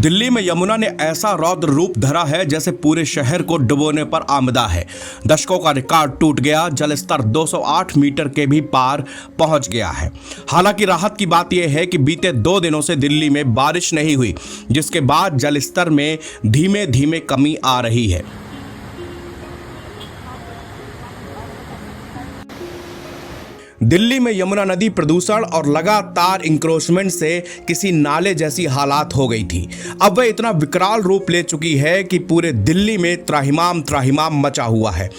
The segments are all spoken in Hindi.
दिल्ली में यमुना ने ऐसा रौद्र रूप धरा है जैसे पूरे शहर को डुबोने पर आमदा है। दशकों का रिकॉर्ड टूट गया, जलस्तर 208 मीटर के भी पार पहुंच गया है। हालांकि राहत की बात यह है कि बीते 2 दिनों से दिल्ली में बारिश नहीं हुई, जिसके बाद जलस्तर में धीमे धीमे कमी आ रही है। दिल्ली में यमुना नदी प्रदूषण और लगातार इंक्रोचमेंट से किसी नाले जैसी हालात हो गई थी। अब वह इतना विकराल रूप ले चुकी है कि पूरे दिल्ली में त्राहिमाम त्राहिमाम मचा हुआ है।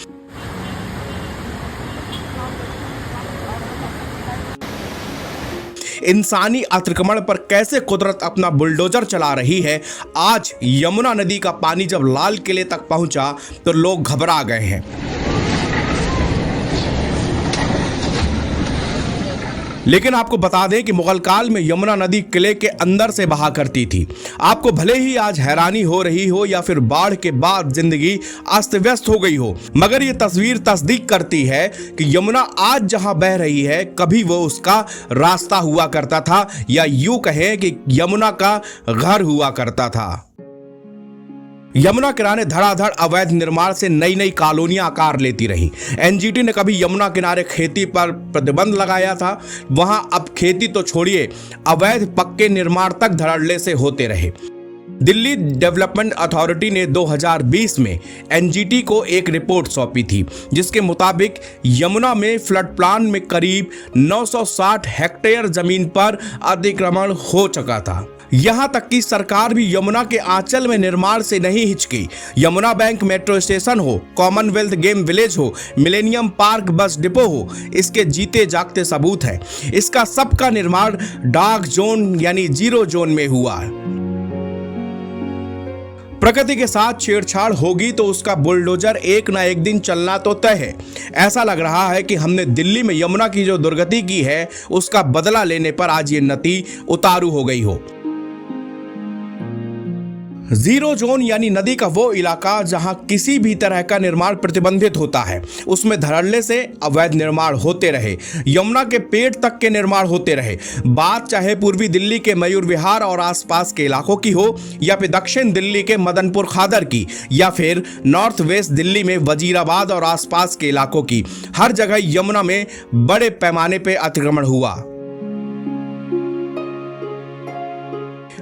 इंसानी अतिक्रमण पर कैसे कुदरत अपना बुलडोजर चला रही है। आज यमुना नदी का पानी जब लाल किले तक पहुंचा तो लोग घबरा गए हैं। लेकिन आपको बता दें कि मुगल काल में यमुना नदी किले के अंदर से बहा करती थी। आपको भले ही आज हैरानी हो रही हो या फिर बाढ़ के बाद जिंदगी अस्त व्यस्त हो गई हो, मगर ये तस्वीर तस्दीक करती है कि यमुना आज जहां बह रही है, कभी वो उसका रास्ता हुआ करता था, या यूं कहें कि यमुना का घर हुआ करता था। यमुना किनारे धड़ाधड़ अवैध निर्माण से नई नई कॉलोनियां आकार लेती रही। एनजीटी ने कभी यमुना किनारे खेती पर प्रतिबंध लगाया था, वहां अब खेती तो छोड़िए, अवैध पक्के निर्माण तक धड़ल्ले से होते रहे। दिल्ली डेवलपमेंट अथॉरिटी ने 2020 में एनजीटी को एक रिपोर्ट सौंपी थी, जिसके मुताबिक यमुना में फ्लड प्लान में करीब 960 हेक्टेयर जमीन पर अतिक्रमण हो चुका था। यहां तक कि सरकार भी यमुना के आंचल में निर्माण से नहीं हिचकी। यमुना बैंक मेट्रो स्टेशन हो, कॉमनवेल्थ गेम विलेज हो, मिलेनियम पार्क बस डिपो हो, इसके जीते जागते सबूत हैं। इसका सबका निर्माण डार्क जोन यानी जीरो जोन में हुआ। प्रकृति के साथ छेड़छाड़ होगी तो उसका बुलडोजर एक ना एक दिन चलना तो तय है। ऐसा लग रहा है कि हमने दिल्ली में यमुना की जो दुर्गति की है, उसका बदला लेने पर आज ये नदी उतारू हो गई हो। जीरो जोन यानी नदी का वो इलाका जहां किसी भी तरह का निर्माण प्रतिबंधित होता है, उसमें धड़ल्ले से अवैध निर्माण होते रहे, यमुना के पेट तक के निर्माण होते रहे। बात चाहे पूर्वी दिल्ली के मयूर विहार और आसपास के इलाकों की हो, या फिर दक्षिण दिल्ली के मदनपुर खादर की, या फिर नॉर्थ वेस्ट दिल्ली में वजीराबाद और आसपास के इलाकों की, हर जगह यमुना में बड़े पैमाने पर अतिक्रमण हुआ।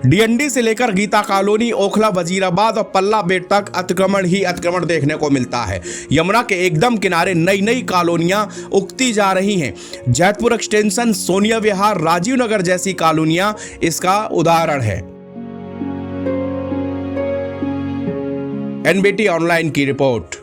डीएनडी से लेकर गीता कॉलोनी, ओखला, वजीराबाद और पल्ला बेट तक अतिक्रमण ही अतिक्रमण देखने को मिलता है। यमुना के एकदम किनारे नई नई कॉलोनियां उगती जा रही हैं। जैतपुर एक्सटेंशन, सोनिया विहार, राजीव नगर जैसी कॉलोनियां इसका उदाहरण है। एनबीटी ऑनलाइन की रिपोर्ट।